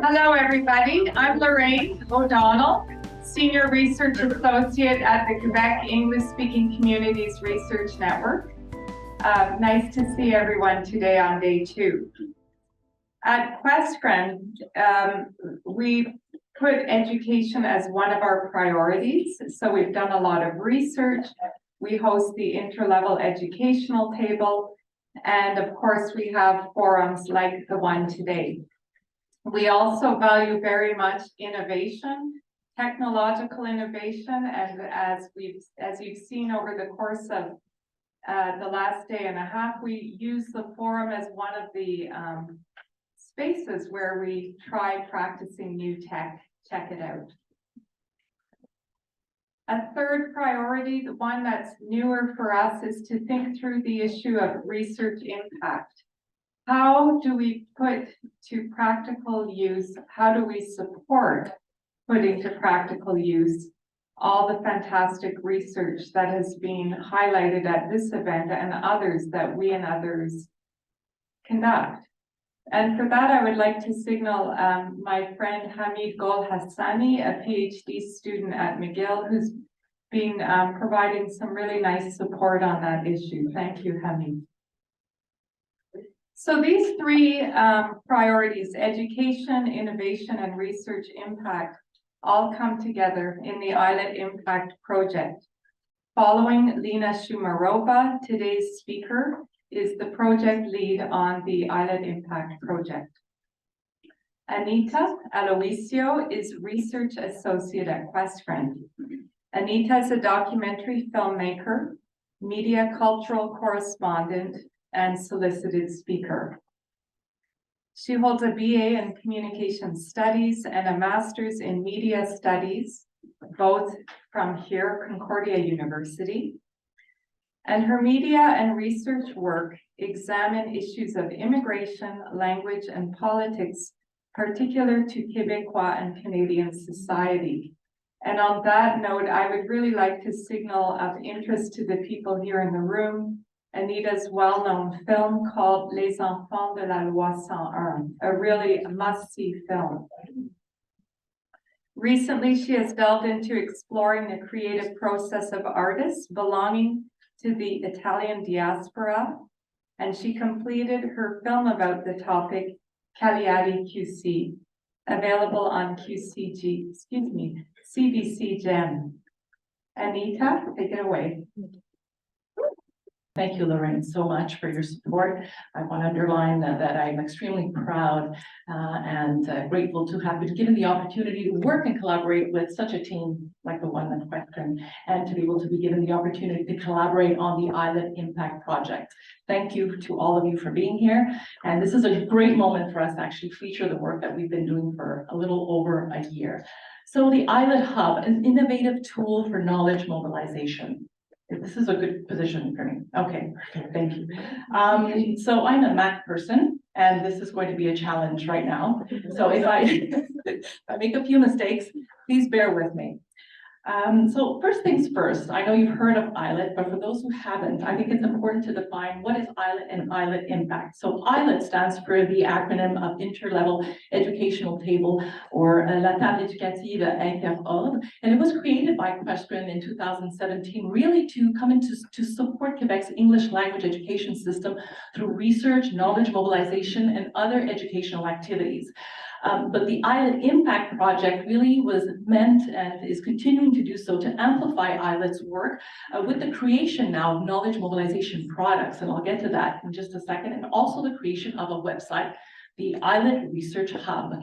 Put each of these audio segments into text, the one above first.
Hello, everybody. I'm Lorraine O'Donnell, Senior Research Associate at the Quebec English-Speaking Communities Research Network. Nice to see everyone today on day 2. At QUESCREN, we put education as one of our priorities. So we've done a lot of research. We host the interlevel educational table. And of course, we have forums like the one today. We also value very much innovation, technological innovation, and as you've seen over the course of the last day and a half, we use the forum as one of the spaces where we try practicing new tech, check it out. A third priority, the one that's newer for us, is to think through the issue of research impact. How do we put to practical use, how do we support putting to practical use all the fantastic research that has been highlighted at this event and others that we and others conduct? And for that, I would like to signal my friend Hamid Golhassani, a PhD student at McGill, who's been providing some really nice support on that issue. Thank you, Hamid. So these three priorities, education, innovation, and research impact, all come together in the ILET Impact Project. Following Lina Shumarova, today's speaker is the project lead on the ILET Impact Project. Anita Aloisio is Research Associate at QUESCREN. Anita is a documentary filmmaker, media cultural correspondent, and solicited speaker. She holds a BA in Communication Studies and a Master's in Media Studies, both from here, Concordia University. And her media and research work examine issues of immigration, language, and politics, particular to Québécois and Canadian society. And on that note, I would really like to signal of interest to the people here in the room Anita's well-known film called Les Enfants de la Loi 101, a really must-see film. Recently, she has delved into exploring the creative process of artists belonging to the Italian diaspora, and she completed her film about the topic, Cagliari QC, available on CBC Gem. Anita, take it away. Thank you, Lorraine, so much for your support. I want to underline that I'm extremely proud and grateful to have been given the opportunity to work and collaborate with such a team like the one at QUESCREN, and to be able to be given the opportunity to collaborate on the ILET Impact Project. Thank you to all of you for being here. And this is a great moment for us to actually feature the work that we've been doing for a little over a year. So the ILET Hub, an innovative tool for knowledge mobilization. This is a good position for me. Okay, thank you. So I'm a Mac person, and this is going to be a challenge right now. So if I make a few mistakes, please bear with me. So first things first, I know you've heard of ILET, but for those who haven't, I think it's important to define what is ILET and ILET Impact. So ILET stands for the acronym of Interlevel Educational Table, or La Table Éducative Inter-Ordre, and it was created by QUESCREN in 2017, really to come in to support Quebec's English language education system through research, knowledge mobilization, and other educational activities. But the ILET Impact Project really was meant and is continuing to do so to amplify ILET's work with the creation now of knowledge mobilization products, and I'll get to that in just a second, and also the creation of a website, the ILET Research Hub.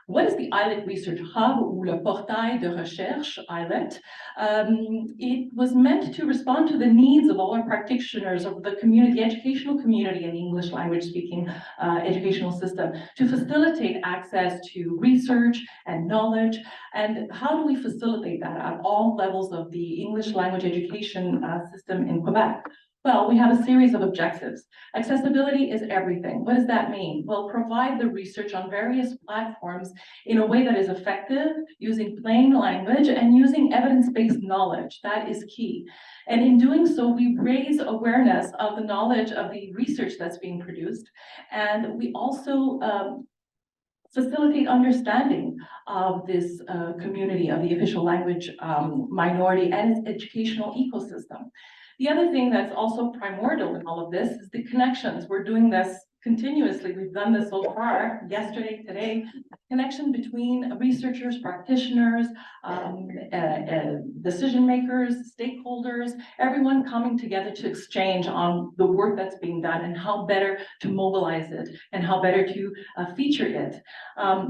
What is the ILET Research Hub, ou le portail de recherche, ILET? It was meant to respond to the needs of all our practitioners of the community, the educational community in the English language speaking educational system, to facilitate access to research and knowledge. And how do we facilitate that at all levels of the English language education system in Quebec? Well, we have a series of objectives. Accessibility is everything. What does that mean? Well, provide the research on various platforms in a way that is effective, using plain language and using evidence-based knowledge. That is key. And in doing so, we raise awareness of the knowledge of the research that's being produced. And we also facilitate understanding of this community of the official language minority and its educational ecosystem. The other thing that's also primordial in all of this is the connections. We're doing this continuously. We've done this so far, yesterday, today, connection between researchers, practitioners, decision makers, stakeholders, everyone coming together to exchange on the work that's being done and how better to mobilize it and how better to feature it.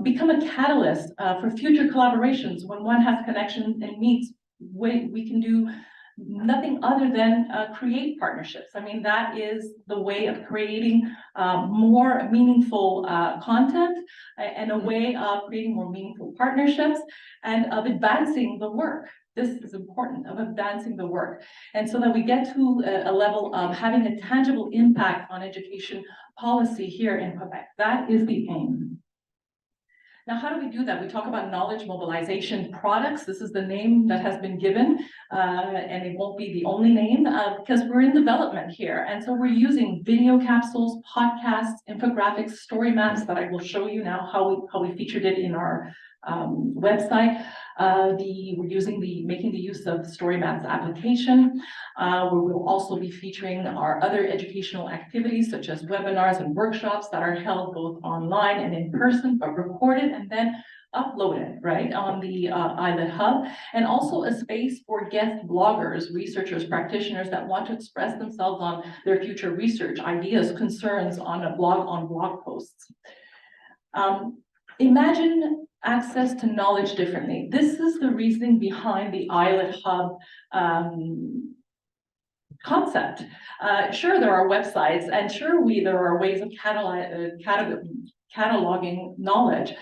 Become a catalyst for future collaborations. When one has connection and meets, we can do nothing other than create partnerships. I mean, that is the way of creating more meaningful content and a way of creating more meaningful partnerships and of advancing the work. This is important, of advancing the work. And so that we get to a level of having a tangible impact on education policy here in Quebec. That is the aim. Now, how do we do that? We talk about knowledge mobilization products. This is the name that has been given, and it won't be the only name because we're in development here. And so we're using video capsules, podcasts, infographics, story maps that I will show you now how we featured it in our website. We're making the use of Story Maps application. We will also be featuring our other educational activities such as webinars and workshops that are held both online and in person, but recorded and then uploaded, right, on the ILET Hub, and also a space for guest bloggers, researchers, practitioners that want to express themselves on their future research, ideas, concerns on blog posts. Imagine access to knowledge differently. This is the reasoning behind the ILET Hub concept. Sure, there are websites, and sure, there are ways of cataloging knowledge,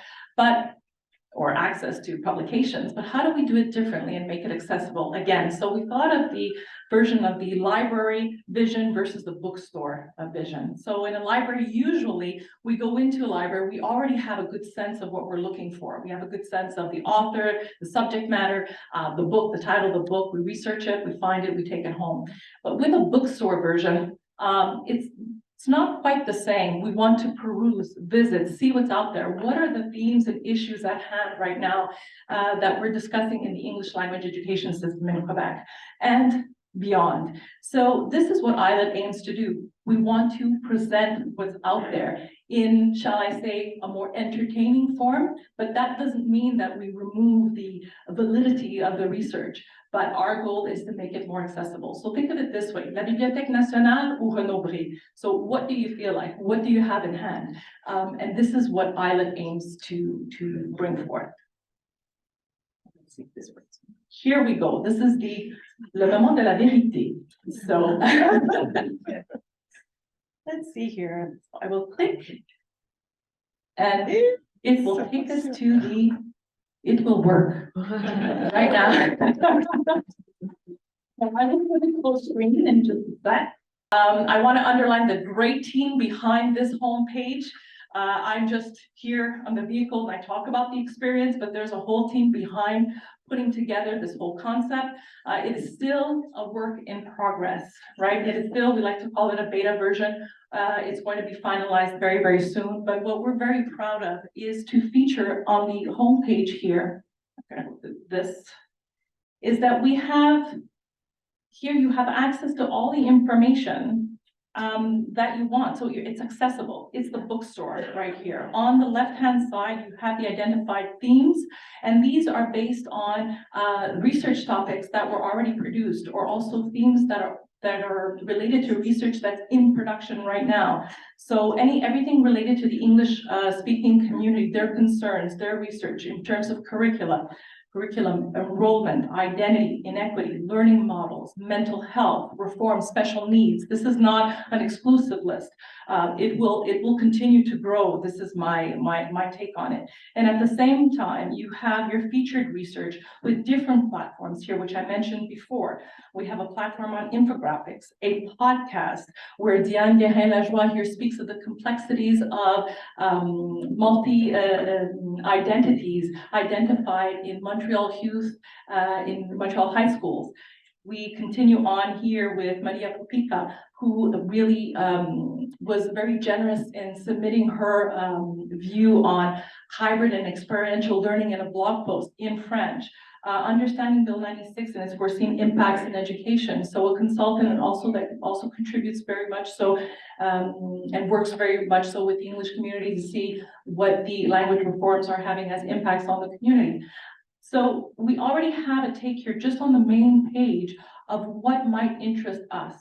or access to publications, but how do we do it differently and make it accessible? Again, so we thought of the version of the library vision versus the bookstore vision. So in a library, usually we go into a library, we already have a good sense of what we're looking for. We have a good sense of the author, the subject matter, the book, the title of the book, we research it, we find it, we take it home. But with a bookstore version, it's not quite the same. We want to peruse, visit, see what's out there. What are the themes and issues at hand right now that we're discussing in the English language education system in Quebec and beyond? So this is what ILET aims to do. We want to present what's out there in, shall I say, a more entertaining form, but that doesn't mean that we remove the validity of the research. But our goal is to make it more accessible. So think of it this way, La Bibliothèque Nationale ou Renaud-Bré. So what do you feel like? What do you have in hand? And this is what ILET aims to bring forth. Let's see if this works. Here we go. This is le moment de la vérité. So let's see here. I will click and it will take us to it will work right now. I will put it full screen and just that. I want to underline the great team behind this homepage. I'm just here on the vehicle and I talk about the experience, but there's a whole team behind putting together this whole concept. It is still a work in progress, right? It is still, we like to call it a beta version. It's going to be finalized very, very soon. But what we're very proud of is to feature on the homepage here, this, is that we have, here you have access to all the information that you want. So it's accessible. It's the bookstore right here. On the left-hand side, you have the identified themes, and these are based on research topics that were already produced, or also themes that are related to research that's in production right now. So everything related to the English speaking community, their concerns, their research in terms of curriculum, enrollment, identity, inequity, learning models, mental health, reform, special needs. This is not an exclusive list. It will continue to grow. This is my take on it. And at the same time, you have your featured research with different platforms here, which I mentioned before. We have a platform on infographics, a podcast where Diane Guérin-Lajoie here speaks of the complexities of multi-identities identified in Montreal youth, in Montreal high schools. We continue on here with Maria Pupita, who really was very generous in submitting her view on hybrid and experiential learning in a blog post in French. Understanding Bill 96 and its foreseen impacts in education. So a consultant and also that also contributes very much so and works very much so with the English community to see what the language reforms are having as impacts on the community. So we already have a take here just on the main page of what might interest us.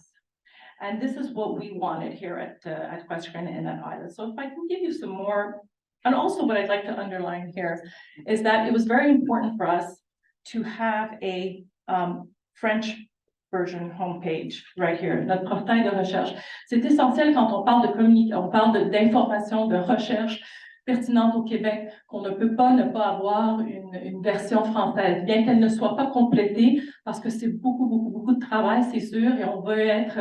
And this is what we wanted here at QUESCREN and at ILET. So if I can give you some more, and also what I'd like to underline here is that it was very important for us to have a French version homepage right here, notre portail de recherche. C'est essentiel quand on parle d'information, de recherche pertinente au Québec, qu'on ne peut pas ne pas avoir une version française, bien qu'elle ne soit pas complétée, parce que c'est beaucoup de travail, c'est sûr, et on veut être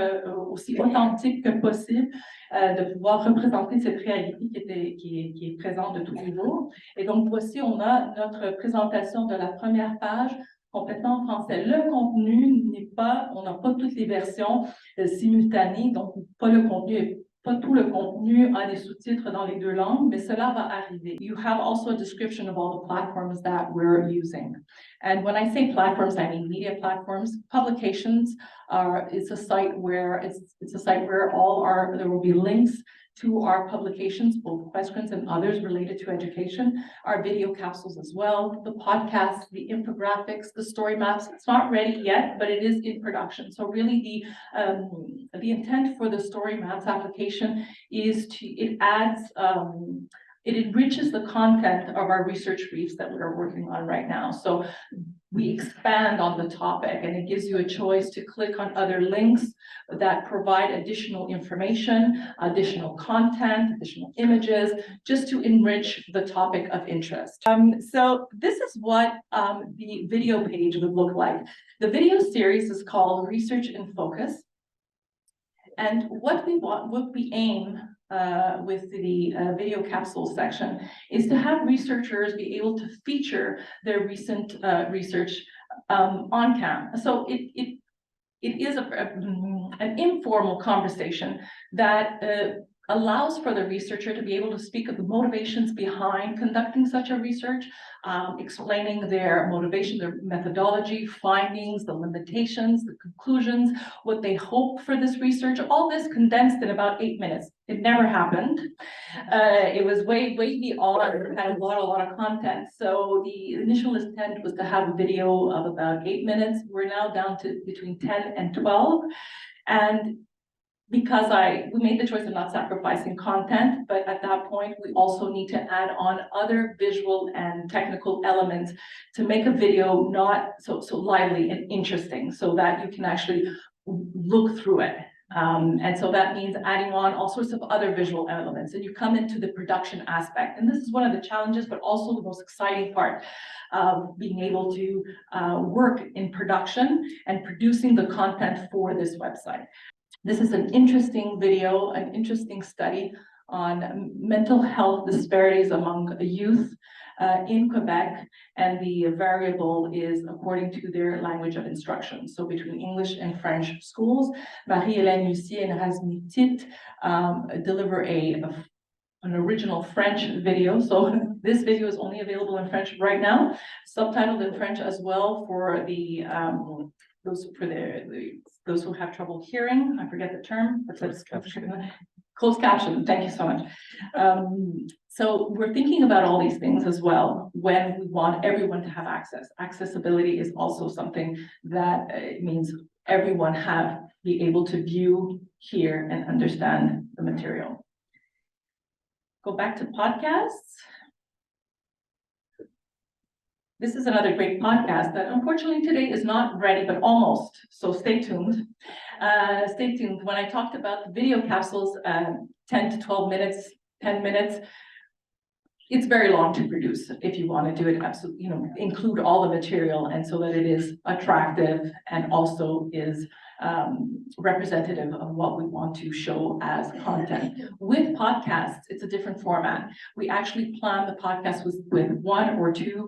aussi authentique que possible, de pouvoir représenter cette réalité qui est présente de tous les jours. Et donc, voici, on a notre présentation de la première page, complètement en français. Le contenu n'est pas, on n'a pas toutes les versions simultanées, donc pas tout le contenu a des sous-titres dans les deux langues, mais cela va arriver. You have also a description of all the platforms that we're using. And when I say platforms, I mean media platforms. Publications it's a site where there will be links to our publications, both QUESCREN's and others related to education, our video capsules as well, the podcasts, the infographics, the story maps. It's not ready yet, but it is in production. So really the intent for the story maps application is it enriches the content of our research briefs that we are working on right now. So we expand on the topic and it gives you a choice to click on other links that provide additional information, additional content, additional images, just to enrich the topic of interest. So this is what the video page would look like. The video series is called Research in Focus. And what we aim with the video capsule section is to have researchers be able to feature their recent research on cam. So it is an informal conversation that allows for the researcher to be able to speak of the motivations behind conducting such a research, explaining their motivation, their methodology, findings, the limitations, the conclusions, what they hope for this research, all this condensed in about 8 minutes. It never happened. It was way beyond, had a lot of content. So the initial intent was to have a video of about 8 minutes. We're now down to between 10 and 12. And because we made the choice of not sacrificing content, but at that point, we also need to add on other visual and technical elements to make a video not so lively and interesting so that you can actually look through it. And so that means adding on all sorts of other visual elements, and you come into the production aspect. And this is one of the challenges, but also the most exciting part of being able to work in production and producing the content for this website. This is an interesting video, an interesting study on mental health disparities among youth in Quebec, and the variable is according to their language of instruction. So between English and French schools, Marie-Hélène Lucier and Razmitit deliver an original French video. So this video is only available in French right now, subtitled in French as well for those who have trouble hearing. I forget the term, but that's closed caption. Thank you so much. So we're thinking about all these things as well when we want everyone to have access. Accessibility is also something that means everyone be able to view, hear, and understand the material. Go back to podcasts. This is another great podcast that unfortunately today is not ready, but almost. So stay tuned. Stay tuned. When I talked about the video capsules, 10 to 12 minutes, 10 minutes, it's very long to produce if you want to do it absolutely, include all the material and so that it is attractive and also is representative of what we want to show as content. With podcasts, it's a different format. We actually plan the podcast with one or two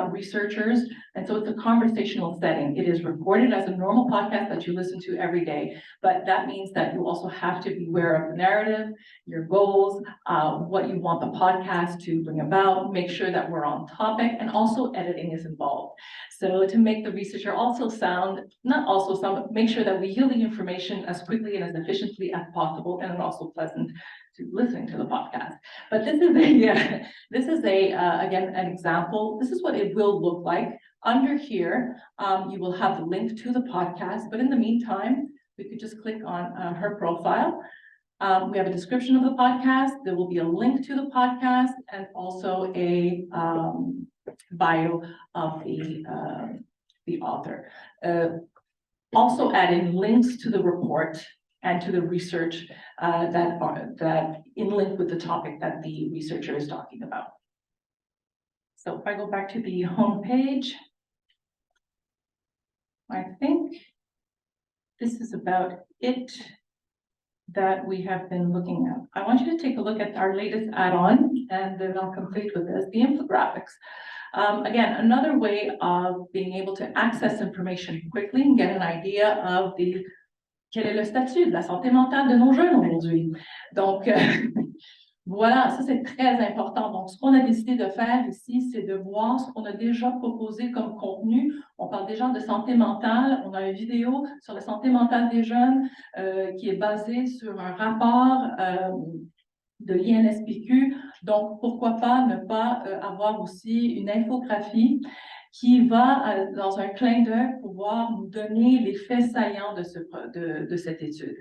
researchers, and so it's a conversational setting. It is recorded as a normal podcast that you listen to every day, but that means that you also have to be aware of the narrative, your goals, what you want the podcast to bring about, make sure that we're on topic, and also editing is involved. So to make the researcher also sound, not also sound, but make sure that we yield the information as quickly and as efficiently as possible, and also pleasant to listening to the podcast. But this is again, an example. This is what it will look like. Under here, you will have the link to the podcast, but in the meantime, we could just click on her profile. We have a description of the podcast. There will be a link to the podcast and also a bio of the author. Also add in links to the report and to the research that in link with the topic that the researcher is talking about. So if I go back to the home page, I think this is about it that we have been looking at. I want you to take a look at our latest add-on, and then I'll complete with this, the infographics. Again, another way of being able to access information quickly and get an idea of quel est le statut de la santé mentale de nos jeunes aujourd'hui. Donc, voilà, ça c'est très important. Donc, ce qu'on a décidé de faire ici, c'est de voir ce qu'on a déjà proposé comme contenu. On parle déjà de santé mentale. On a une vidéo sur la santé mentale des jeunes qui est basée sur un rapport de l'INSPQ. Donc, pourquoi pas ne pas avoir aussi une infographie qui va, dans un clin d'œil, pouvoir nous donner les faits saillants de cette étude.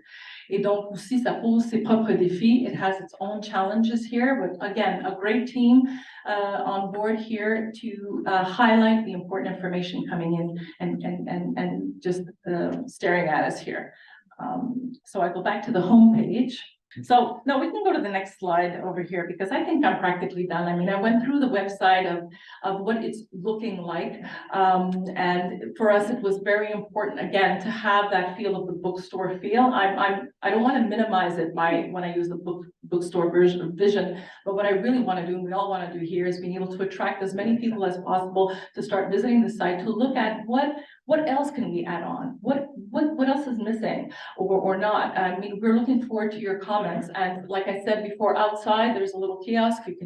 Et donc aussi, ça pose ses propres défis. It has its own challenges here, but again, a great team on board here to highlight the important information coming in and just staring at us here. So I go back to the home page. So no, we can go to the next slide over here because I think I'm practically done. I mean, I went through the website of what it's looking like. And for us, it was very important, again, to have that feel of the bookstore feel. I don't want to minimize it when I use the bookstore vision, but what I really want to do, and we all want to do here, is being able to attract as many people as possible to start visiting the site, to look at what else can we add on? What else is missing or not? I mean, we're looking forward to your comments. And like I said before, outside, there's a little kiosk. You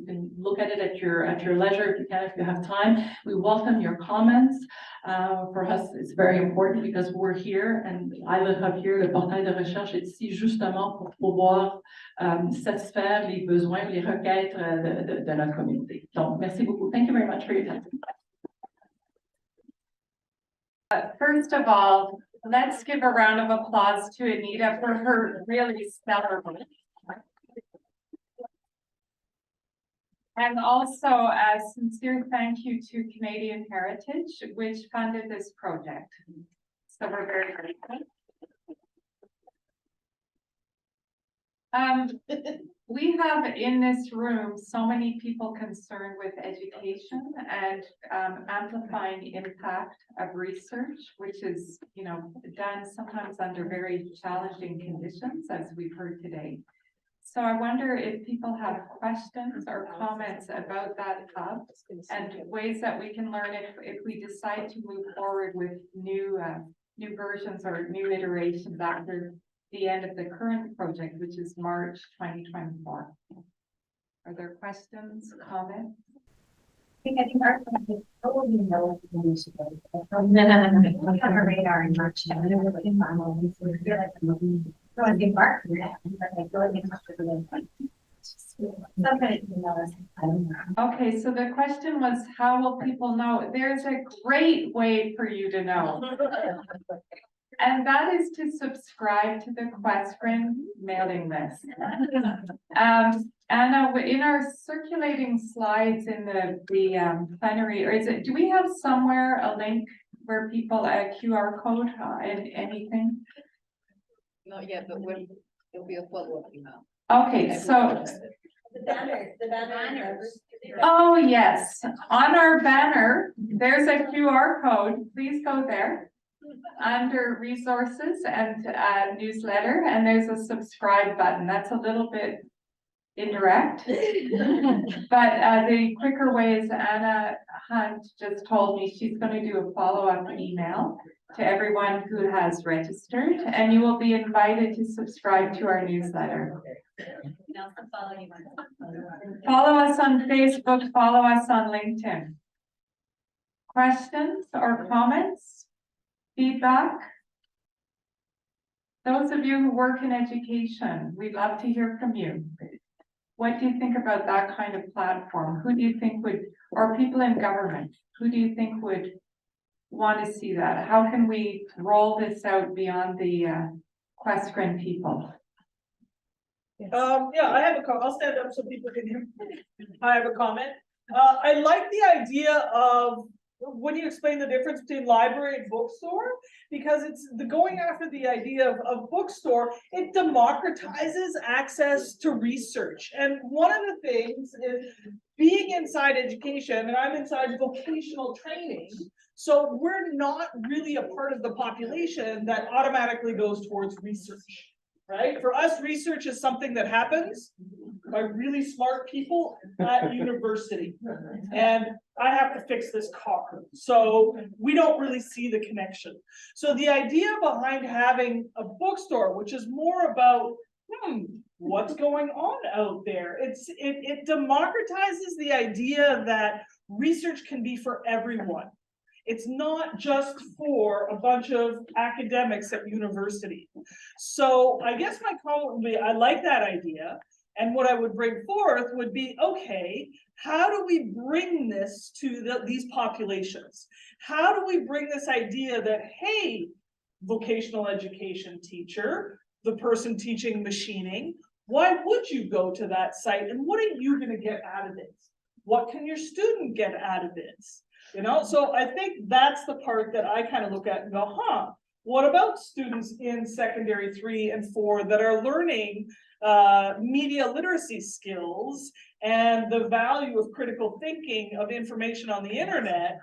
can look at it at your leisure if you have time. We welcome your comments. For us, it's very important because we're here and ILET Hub here, le portail de recherche est ici justement pour pouvoir satisfaire les besoins ou les requêtes de notre communauté. Donc, merci beaucoup. Thank you very much for your time. First of all, let's give a round of applause to Anita for her really stellar work. And also a sincere thank you to Canadian Heritage, which funded this project. So we're very grateful. We have in this room so many people concerned with education and amplifying impact of research, which is, done sometimes under very challenging conditions, as we've heard today. So I wonder if people have questions or comments about that hub and ways that we can learn if we decide to move forward with new versions or new iterations after the end of the current project, which is March 2024. Are there questions, comments? I think our probably know the initiative. We have a radar in March. And we're looking for more. We feel like I'm looking for a big mark for that, but I feel like it's not really fun. Okay, so the question was, how will people know? There's a great way for you to know. And that is to subscribe to the QUESCREN mailing list. Anna, in our circulating slides in the plenary, or do we have somewhere a link where people a QR code and anything? Not yet, but it'll be a follow-up email. Okay, so The banners. oh yes, on our banner, there's a QR code. Please go there. under resources and newsletter, and there's a subscribe button. That's a little bit indirect. But the quicker way is Anna Hunt just told me she's going to do a follow-up email to everyone who has registered, and you will be invited to subscribe to our newsletter. Follow us on Facebook, follow us on LinkedIn. Questions or comments? Feedback? Those of you who work in education, we'd love to hear from you. What do you think about that kind of platform? Who do you think would, or people in government, who do you think would want to see that? How can we roll this out beyond the QUESCREN people? Yeah, I have a comment. I'll stand up so people can hear. I have a comment. I like the idea of when you explain the difference between library and bookstore, because it's the going after the idea of bookstore, it democratizes access to research. And one of the things is being inside education, and I'm inside vocational training, so we're not really a part of the population that automatically goes towards research. Right? For us, research is something that happens by really smart people at university. And I have to fix this car. So we don't really see the connection. So the idea behind having a bookstore, which is more about, what's going on out there? It democratizes the idea that research can be for everyone. It's not just for a bunch of academics at university. So I guess my comment would be, I like that idea. And what I would bring forth would be, okay, how do we bring this to these populations? How do we bring this idea that, hey, vocational education teacher, the person teaching machining, why would you go to that site? And what are you going to get out of it? What can your student get out of it? You know, so I think that's the part that I kind of look at and go, what about students in secondary 3 and 4 that are learning media literacy skills and the value of critical thinking of information on the internet?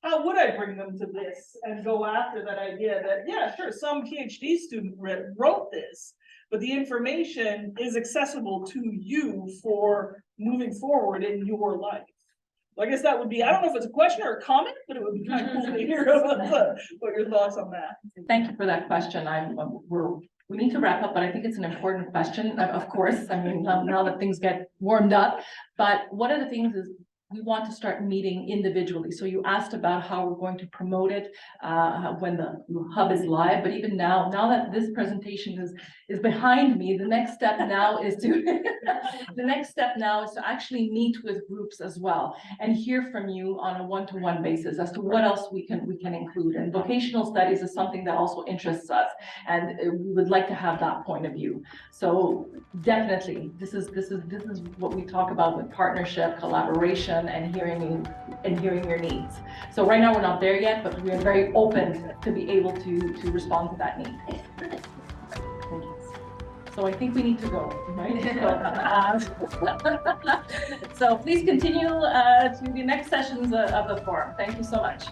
How would I bring them to this and go after that idea that, yeah, sure, some PhD student wrote this, but the information is accessible to you for moving forward in your life? I guess that would be, I don't know if it's a question or a comment, but it would be kind of cool to hear what your thoughts on that. Thank you for that question. We need to wrap up, but I think it's an important question, of course. I mean, now that things get warmed up, but one of the things is we want to start meeting individually. So you asked about how we're going to promote it when the hub is live, but even now that this presentation is behind me, the next step now is to actually meet with groups as well and hear from you on a one-to-one basis as to what else we can include. And vocational studies is something that also interests us, and we would like to have that point of view. So definitely, this is what we talk about with partnership, collaboration, and hearing your needs. So right now we're not there yet, but we are very open to be able to respond to that need. So I think we need to go, right? So please continue to the next sessions of the forum. Thank you so much.